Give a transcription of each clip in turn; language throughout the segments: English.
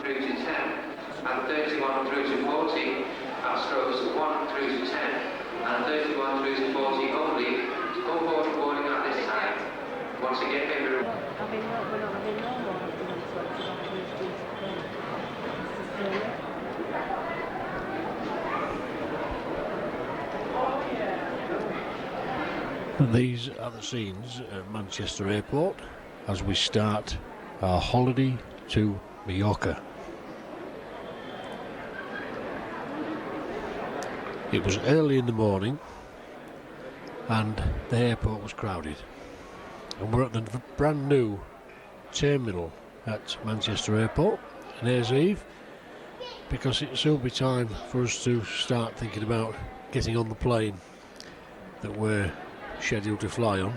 through to 10, and 31 through to 40 are strokes 1 through to 10, and 31 through to 40 only to come forward for boarding at this time. Once again, everyone. These are the scenes at Manchester Airport as we start our holiday to Majorca. It was early in the morning and the airport was crowded, and we're at the brand new terminal at Manchester Airport on Ayers Eve, because it'll soon be time for us to start thinking about getting on the plane that we're scheduled to fly on,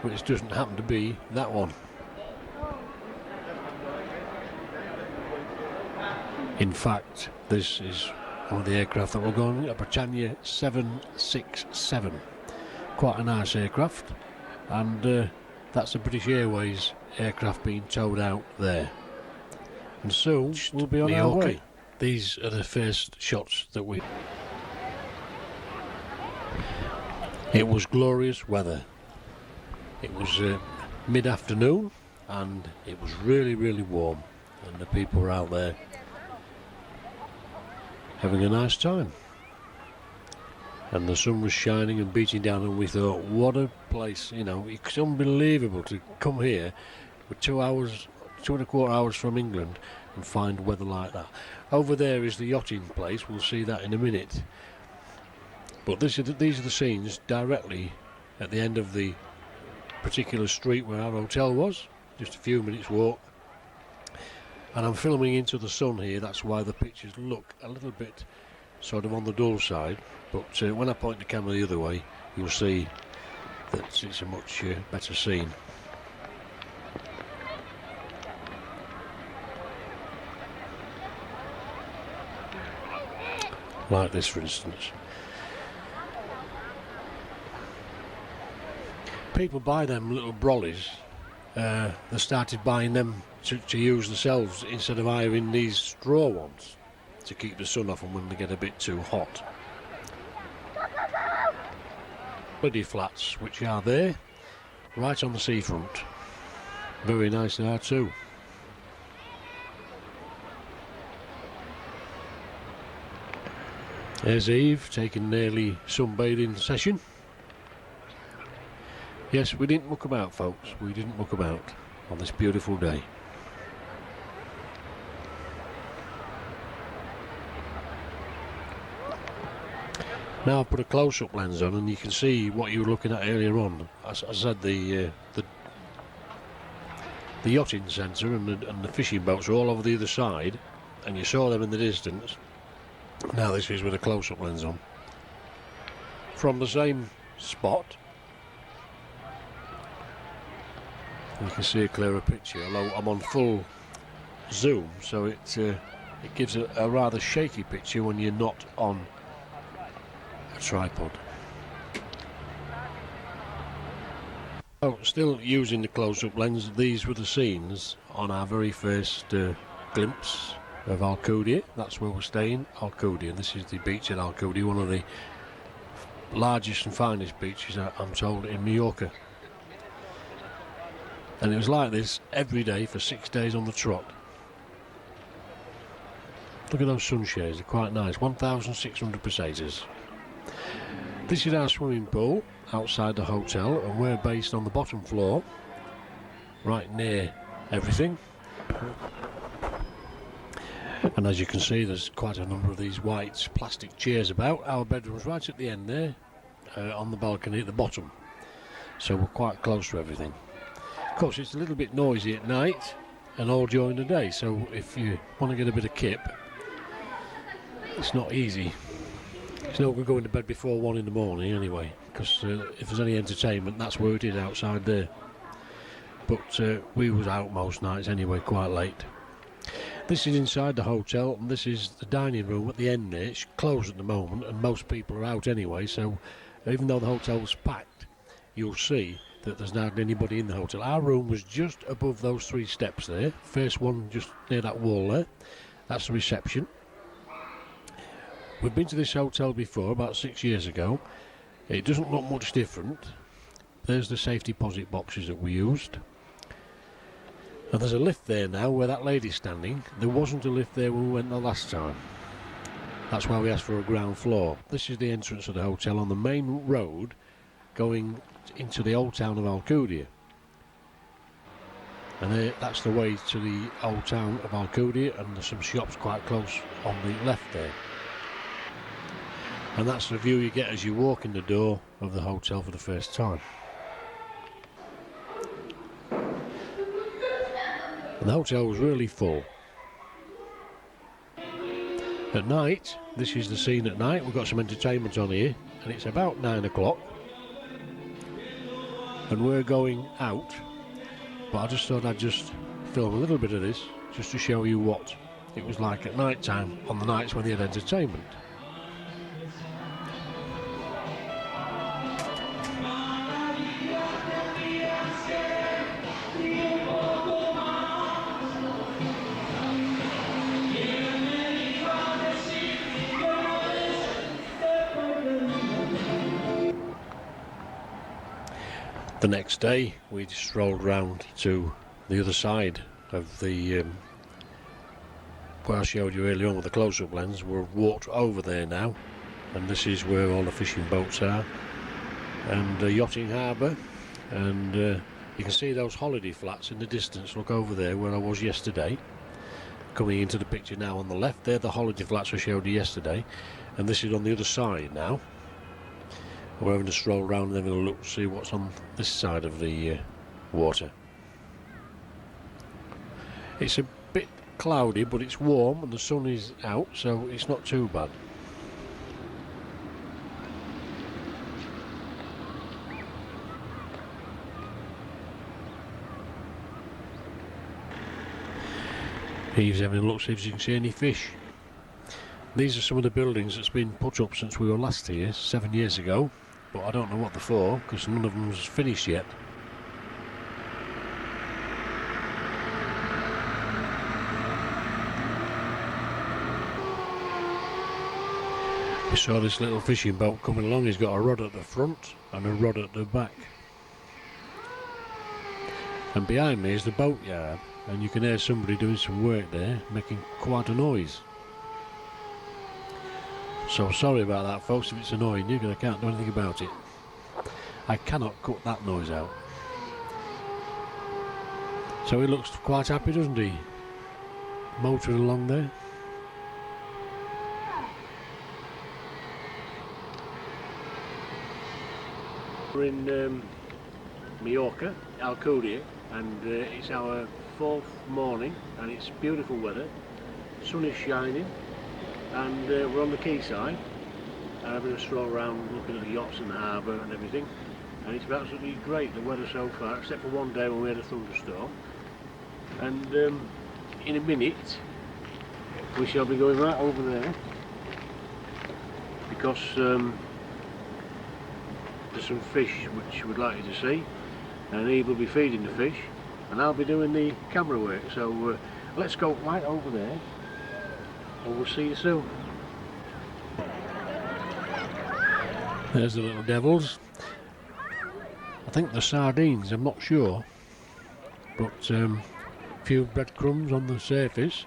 which doesn't happen to be that one. In fact, this is one of the aircraft that we're going, a Britannia 767. Quite a nice aircraft, and that's the British Airways aircraft being towed out there. And soon we'll be on our way. These are the first shots that we... It was glorious weather. It was mid-afternoon and it was really, really warm, and the people were out there having a nice time. And the sun was shining and beating down, and we thought, what a place, you know, it's unbelievable to come here with 2 hours, 2.25 hours from England and find weather like that. Over there is the yachting place, we'll see that in a minute. But these are the scenes directly at the end of the particular street where our hotel was, just a few minutes walk. And I'm filming into the sun here, that's why the pictures look a little bit sort of on the dull side. But when I point the camera the other way, you'll see that it's a much better scene. Like this, for instance. People buy them little brollies. They started buying them to use themselves instead of hiring these straw ones to keep the sun off them when they get a bit too hot. Holiday flats, which are there, right on the seafront. Very nice there too. There's Eve taking an early sunbathing session. Yes, we didn't muck about, folks. We didn't muck about on this beautiful day. Now I've put a close-up lens on, and you can see what you were looking at earlier on. As I said, the yachting centre and the fishing boats are all over the other side, and you saw them in the distance. Now this is with a close-up lens on. From the same spot, you can see a clearer picture, although I'm on full zoom, so it gives a rather shaky picture when you're not on a tripod. Oh, still using the close-up lens, these were the scenes on our very first glimpse of Alcudia. That's where we're staying, Alcudia. This is the beach at Alcudia, one of the largest and finest beaches, I'm told, in Majorca. And it was like this every day for 6 days on the trot. Look at those sunshades, they're quite nice. 1,600 pesetas. This is our swimming pool outside the hotel, and we're based on the bottom floor, right near everything. And as you can see, there's quite a number of these white plastic chairs about. Our bedroom's right at the end there, on the balcony at the bottom. So we're quite close to everything. Of course, it's a little bit noisy at night and all during the day, so if you want to get a bit of kip, it's not easy. It's no good going to bed before 1 in the morning anyway, because if there's any entertainment, that's where it is, outside there. But we was out most nights anyway, quite late. This is inside the hotel, and this is the dining room at the end there. It's closed at the moment, and most people are out anyway, so even though the hotel was packed, you'll see that there's hardly anybody in the hotel. Our room was just above those 3 steps there. First one just near that wall there. That's the reception. We've been to this hotel before, about 6 years ago. It doesn't look much different. There's the safety deposit boxes that we used. And there's a lift there now where that lady's standing. There wasn't a lift there when we went the last time. That's why we asked for a ground floor. This is the entrance of the hotel on the main road going into the old town of Alcudia. And that's the way to the old town of Alcudia, and there's some shops quite close on the left there. And that's the view you get as you walk in the door of the hotel for the first time. And the hotel was really full. At night, this is the scene at night. We've got some entertainment on here, and it's about 9 o'clock. And we're going out, but I just thought I'd just film a little bit of this, just to show you what it was like at night time, on the nights when they had entertainment. The next day we strolled round to the other side of the where I showed you earlier on with the close-up lens. We've walked over there now, and this is where all the fishing boats are, and the yachting harbour, and you can see those holiday flats in the distance. Look over there where I was yesterday. Coming into the picture now on the left, they're the holiday flats I showed you yesterday, and this is on the other side now. We're having a stroll around and having a look to see what's on this side of the water. It's a bit cloudy, but it's warm and the sun is out, so it's not too bad. Eve's having a look, see if you can see any fish. These are some of the buildings that's been put up since we were last here 7 years ago, but I don't know what they're for because none of them's finished yet. We saw this little fishing boat coming along. He's got a rod at the front and a rod at the back. And behind me is the boatyard, and you can hear somebody doing some work there, making quite a noise. So sorry about that, folks, if it's annoying you, because I can't do anything about it. I cannot cut that noise out. So he looks quite happy, doesn't he? Motoring along there. We're in Majorca, Alcudia, and it's our 4th morning, and it's beautiful weather. Sun is shining. And we're on the quayside, having a stroll around, looking at the yachts and the harbour and everything, and it's absolutely great, the weather so far, except for one day when we had a thunderstorm. And in a minute we shall be going right over there, because there's some fish which we'd like you to see, and Eve will be feeding the fish and I'll be doing the camera work. So let's go right over there, and we'll see you soon. There's the little devils. I think they're sardines, I'm not sure, but a few breadcrumbs on the surface.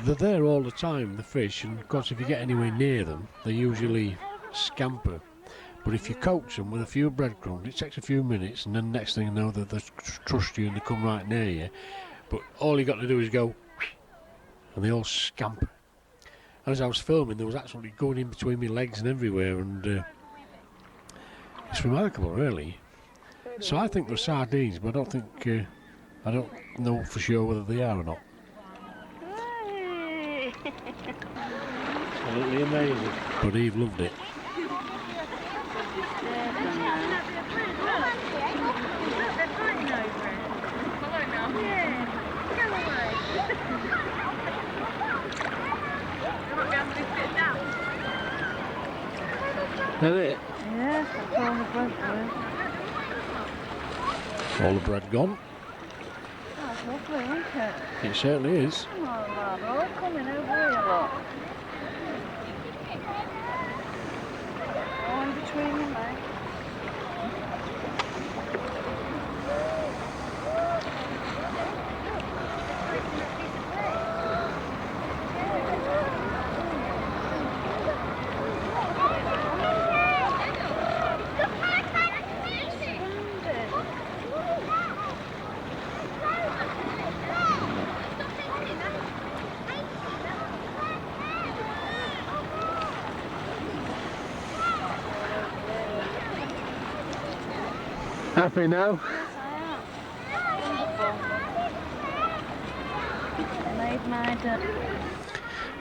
They're there all the time, the fish, and of course if you get anywhere near them they usually scamper. But if you coax them with a few breadcrumbs, it takes a few minutes, and then next thing you know they trust you and they come right near you. But all you got to do is go and they all scamper. And as I was filming, there was actually going in between my legs and everywhere, and it's remarkable, really. So I think they're sardines, but I don't know for sure whether they are or not. Absolutely amazing. But Eve loved it. Is it? Yes, that's on the front there. All the bread gone. That's lovely, isn't it? It certainly is. Come on, lad, we're all coming over here, look. All in between your legs. Happy now? Yes, I am. Wonderful. Made my day.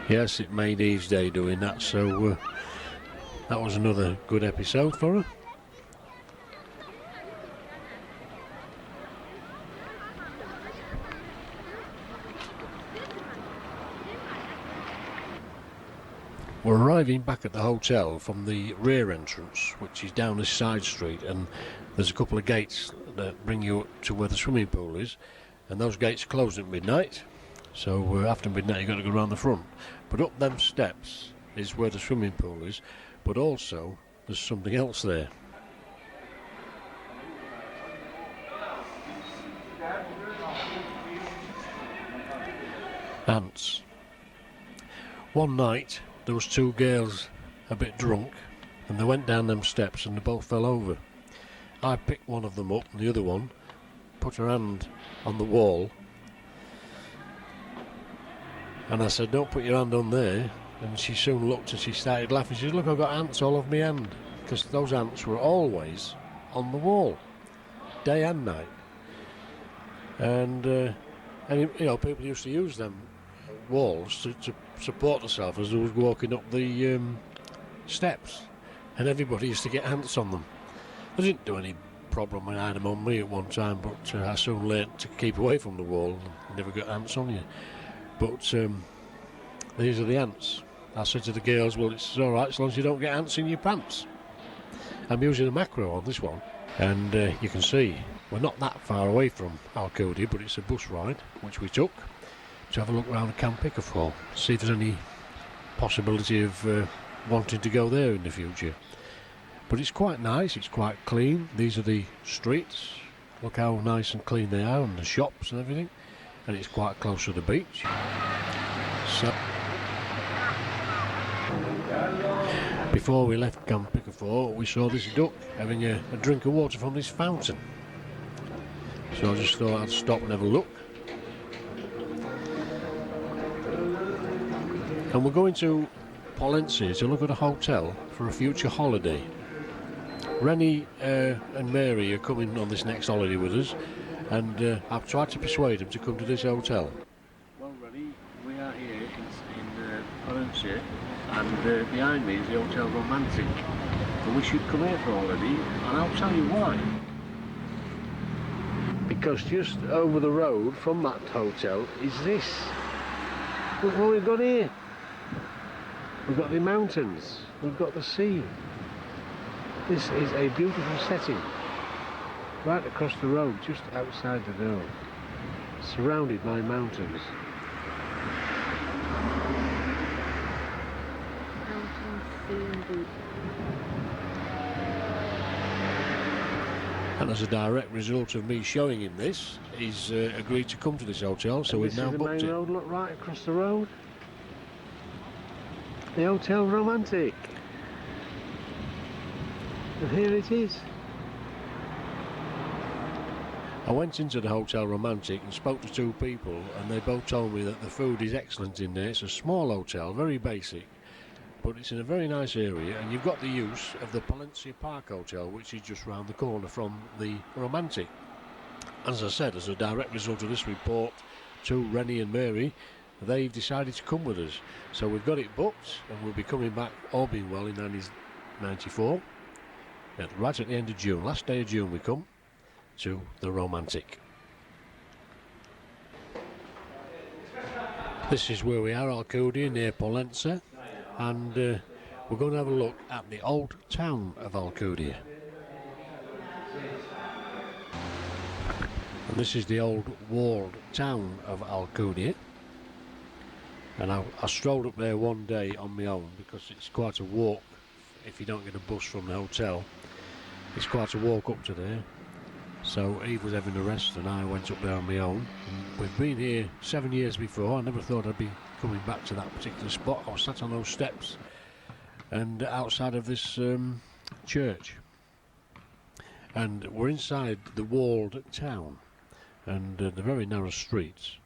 Yes, it made Eve's day doing that, so that was another good episode for her. We're arriving back at the hotel from the rear entrance, which is down this side street, and there's a couple of gates that bring you up to where the swimming pool is, and those gates close at midnight, so after midnight you've got to go around the front. But up them steps is where the swimming pool is, but also there's something else there. Ants. One night there was two girls a bit drunk, and they went down them steps and they both fell over. I picked one of them up, and the other one put her hand on the wall, and I said, "Don't put your hand on there." And she soon looked and she started laughing. She said, "Look, I've got ants all over my hand," because those ants were always on the wall, day and night. And you know, people used to use them walls to support themselves as they was walking up the steps, and everybody used to get ants on them. I didn't do any problem when I had them on me at one time, but I soon learnt to keep away from the wall and never got ants on you. But these are the ants. I said to the girls, "Well, it's all right as long as you don't get ants in your pants." I'm using a macro on this one, and you can see we're not that far away from Alcudia, but it's a bus ride which we took to have a look around the Camp Pickerfall, see if there's any possibility of wanting to go there in the future. But it's quite nice, it's quite clean. These are the streets. Look how nice and clean they are, and the shops and everything. And it's quite close to the beach. So, before we left Camp Pickerfall, we saw this duck having a drink of water from this fountain. So I just thought I'd stop and have a look. And we're going to Pollentia to look at a hotel for a future holiday. Rennie and Mary are coming on this next holiday with us, and I've tried to persuade them to come to this hotel. Well, Rennie, we are here in Pollentia, and behind me is the Hotel Romantic, and we should come here for a holiday, and I'll tell you why. Because just over the road from that hotel is this. Look what we've got here. We've got the mountains, we've got the sea. This is a beautiful setting, right across the road, just outside the door, surrounded by mountains. And as a direct result of me showing him this, he's agreed to come to this hotel, so we've now booked it. This is the main road, look, right across the road. The Hotel Romantic. And here it is. I went into the Hotel Romantic and spoke to two people, and they both told me that the food is excellent in there. It's a small hotel, very basic, but it's in a very nice area, and you've got the use of the Pollentia Park Hotel, which is just round the corner from the Romantic. As I said, as a direct result of this report to Rennie and Mary, they've decided to come with us. So we've got it booked, and we'll be coming back, all being well, in 1994. Right at the end of June, last day of June, we come to the Romantic. This is where we are, Alcudia, near Pollentia, and we're going to have a look at the old town of Alcudia. This is the old walled town of Alcudia, and I strolled up there one day on my own because it's quite a walk if you don't get a bus from the hotel. It's quite a walk up to there. So Eve was having a rest and I went up there on my own. And we've been here 7 years before. I never thought I'd be coming back to that particular spot. I was sat on those steps and outside of this church. And we're inside the walled town, and the very narrow streets.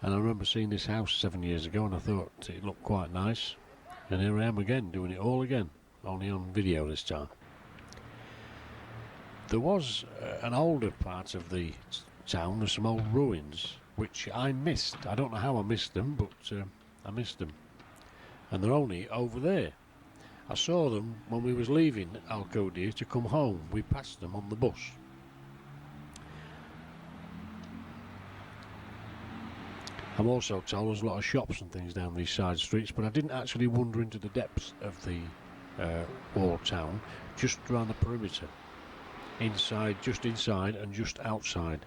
And I remember seeing this house 7 years ago and I thought it looked quite nice. And here I am again, doing it all again, only on video this time. There was an older part of the town, there's some old ruins, which I missed. I don't know how I missed them, but I missed them. And they're only over there. I saw them when we was leaving Alcudia to come home. We passed them on the bus. I'm also told there's a lot of shops and things down these side streets, but I didn't actually wander into the depths of the walled town, just around the perimeter. Inside, just inside and just outside.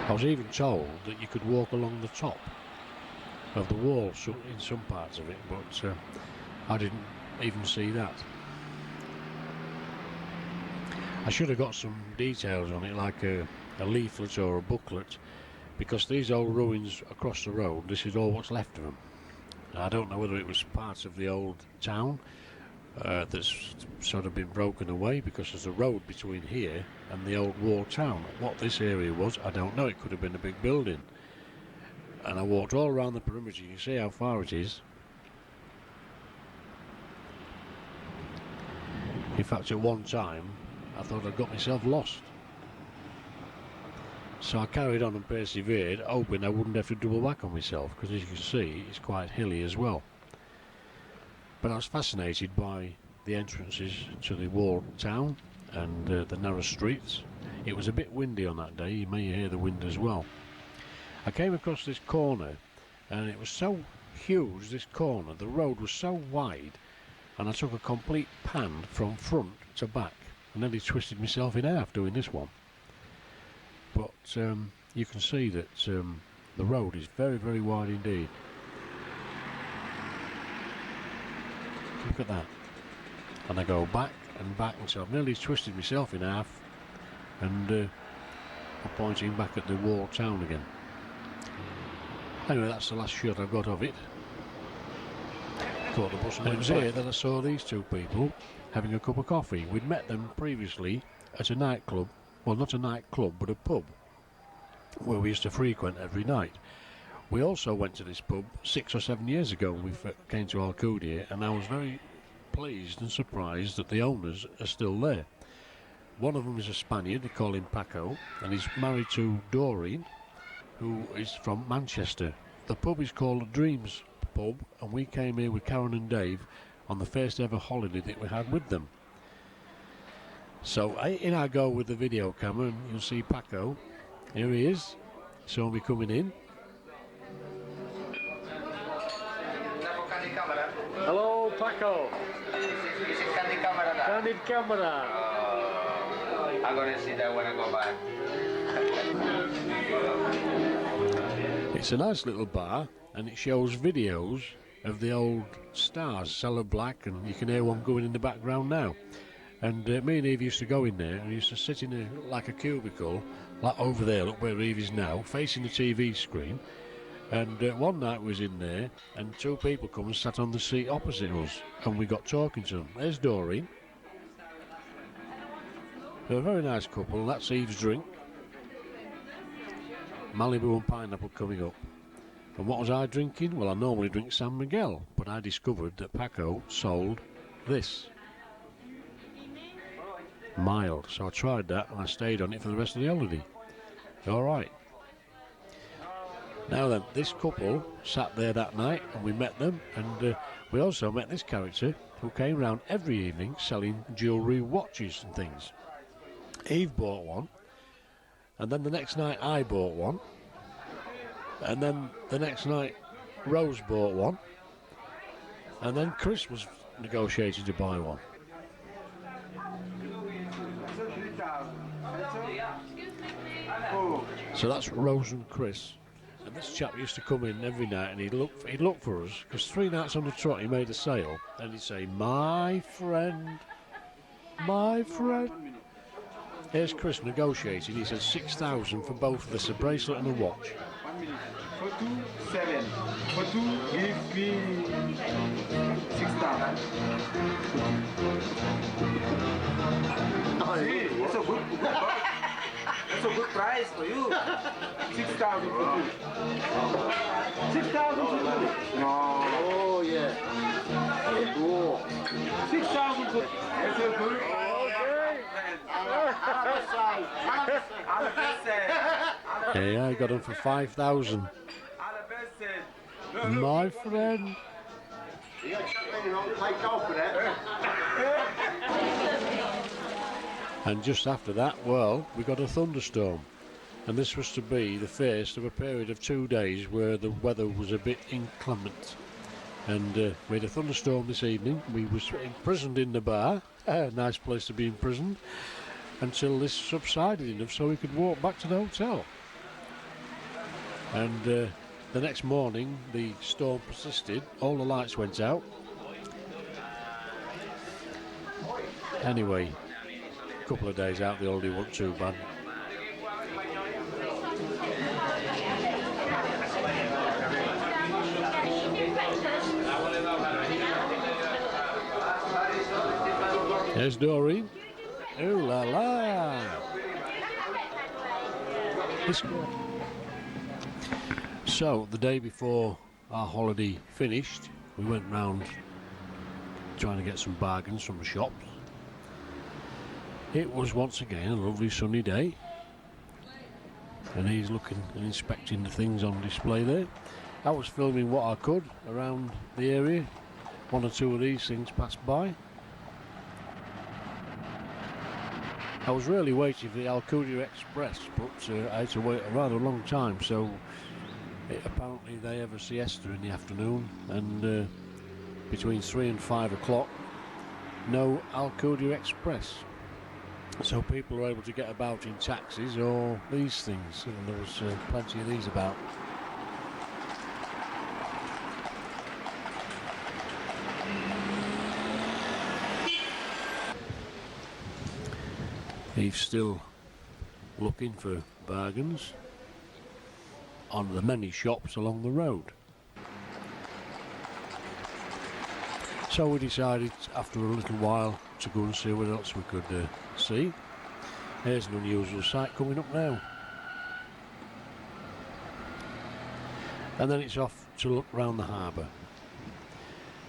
I was even told that you could walk along the top of the wall in some parts of it, but I didn't even see that. I should have got some details on it, like a leaflet or a booklet, because these old ruins across the road, this is all what's left of them. I don't know whether it was part of the old town that's sort of been broken away, because there's a road between here and the old walled town. What this area was, I don't know. It could have been a big building. And I walked all around the perimeter. You can see how far it is. In fact, at one time, I thought I'd got myself lost. So I carried on and persevered, hoping I wouldn't have to double back on myself, because as you can see, it's quite hilly as well. But I was fascinated by the entrances to the walled town and the narrow streets. It was a bit windy on that day, you may hear the wind as well. I came across this corner, and it was so huge, this corner, the road was so wide, and I took a complete pan from front to back. I nearly twisted myself in half doing this one. But you can see that the road is very, very wide indeed. Look at that. And I go back and back until I've nearly twisted myself in half, and I'm pointing back at the walled town again. Anyway, that's the last shot I got of it. Caught the bus and it was here that I saw these two people having a cup of coffee. We'd met them previously at a nightclub. Well, not a nightclub, but a pub where we used to frequent every night. We also went to this pub 6 or 7 years ago when we came to Alcudia, and I was very pleased and surprised that the owners are still there. One of them is a Spaniard, they call him Paco, and he's married to Doreen, who is from Manchester. The pub is called Dreams Pub, and we came here with Karen and Dave on the first ever holiday that we had with them. So in I go with the video camera, and you'll see Paco. Here he is. Saw me coming in. Hello, Paco. Is it candid camera now? Candid camera. I'm going to see that when I go back. It's a nice little bar, and it shows videos of the old stars, Cellar Black, and you can hear one going in the background now. And me and Eve used to go in there, and used to sit in like a cubicle, like over there, look where Eve is now, facing the TV screen. And one night we was in there, and two people come and sat on the seat opposite us, and we got talking to them. There's Doreen. They're a very nice couple. That's Eve's drink. Malibu and pineapple coming up. And what was I drinking? Well, I normally drink San Miguel, but I discovered that Paco sold this. Mild. So I tried that, and I stayed on it for the rest of the holiday. All right. Now then, this couple sat there that night, and we met them, and we also met this character who came round every evening selling jewellery, watches and things. Eve bought one, and then the next night I bought one, and then the next night Rose bought one, And then Chris was negotiating to buy one. So that's Rose and Chris. And this chap used to come in every night and he'd look for us, because 3 nights on the trot he made a sale, and he'd say, my friend, my friend. Here's Chris negotiating. He said 6,000 for both of us, a bracelet and a watch. 1 minute. For 2, 7. For 2, give me 6,000. See, that's a good. That's a good price for you. 6,000 for 2. 6,000 for 2. No. Oh yeah. Oh. 6,000 for. That's a good. Yeah, I got them for 5,000. My friend. And just after that, well, we got a thunderstorm. And this was to be the first of a period of 2 days where the weather was a bit inclement. And we had a thunderstorm this evening. We was imprisoned in the bar. Nice place to be imprisoned. Until this subsided enough so we could walk back to the hotel. And the next morning the storm persisted, all the lights went out. Anyway, a couple of days out the holiday wasn't too bad. There's Doreen. Ooh la la! So, the day before our holiday finished, we went round trying to get some bargains from the shops. It was once again a lovely sunny day, and he's looking and inspecting the things on display there. I was filming what I could around the area. 1 or 2 of these things passed by. I was really waiting for the Alcudia Express, but I had to wait a rather long time, so apparently they have a siesta in the afternoon, and between 3 and 5 o'clock, no Alcudia Express. So people are able to get about in taxis or these things, and there was plenty of these about. He's still looking for bargains on the many shops along the road. So we decided after a little while to go and see what else we could see. Here's an unusual sight coming up now. And then it's off to look round the harbour.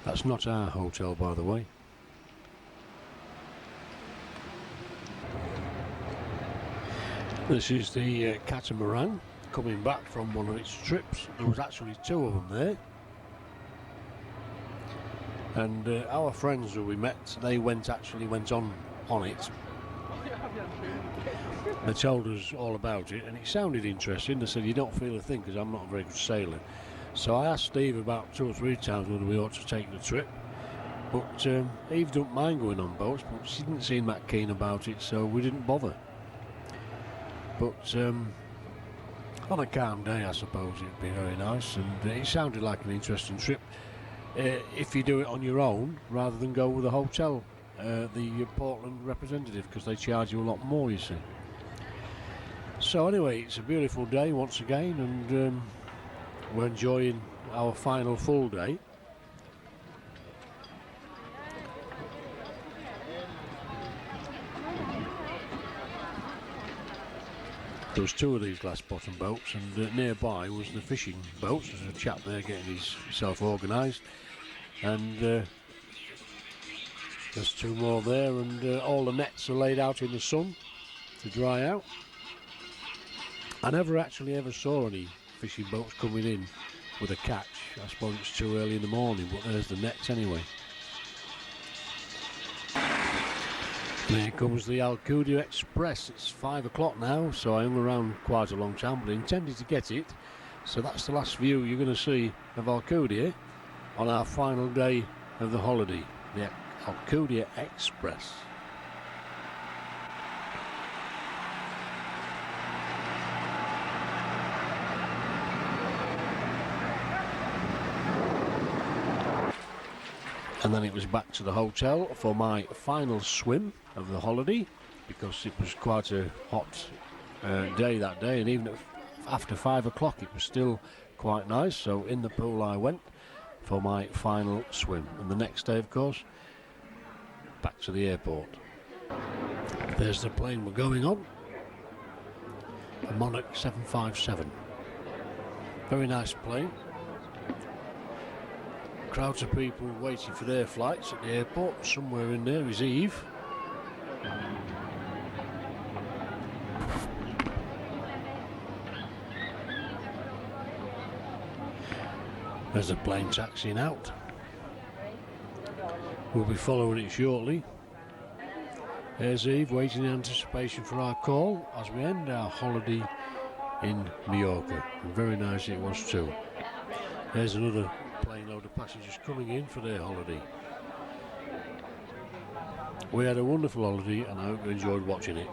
That's not our hotel, by the way. This is the catamaran coming back from one of its trips. There was actually 2 of them there. And our friends who we met, they went on it. They told us all about it, and it sounded interesting. They said, you don't feel a thing, because I'm not a very good sailor. So I asked Steve about 2 or 3 times whether we ought to take the trip. But Eve don't mind going on boats, but she didn't seem that keen about it, so we didn't bother. But on a calm day, I suppose it'd be very nice, and it sounded like an interesting trip if you do it on your own rather than go with a hotel, the Portland representative, because they charge you a lot more, you see. So anyway, it's a beautiful day once again, and we're enjoying our final full day. There was 2 of these glass bottom boats, and nearby was the fishing boats. There's a chap there getting himself organised, and there's 2 more there, and all the nets are laid out in the sun to dry out. I never actually ever saw any fishing boats coming in with a catch. I suppose it's too early in the morning, but there's the nets anyway. Here comes the Alcudia Express. It's 5 o'clock now, so I hung around quite a long time, but intended to get it. So that's the last view you're going to see of Alcudia on our final day of the holiday, the Alcudia Express. And then it was back to the hotel for my final swim of the holiday, because it was quite a hot day that day, and even after 5 o'clock it was still quite nice. So in the pool I went for my final swim, and the next day, of course, back to the airport. There's the plane we're going on, a Monarch 757. Very nice plane. Crowds of people waiting for their flights at the airport. Somewhere in there is Eve. There's a plane taxiing out. We'll be following it shortly. There's Eve waiting in anticipation for our call as we end our holiday in Majorca. And very nice it was too. There's another plane load of passengers coming in for their holiday. We had a wonderful holiday and I hope you enjoyed watching it.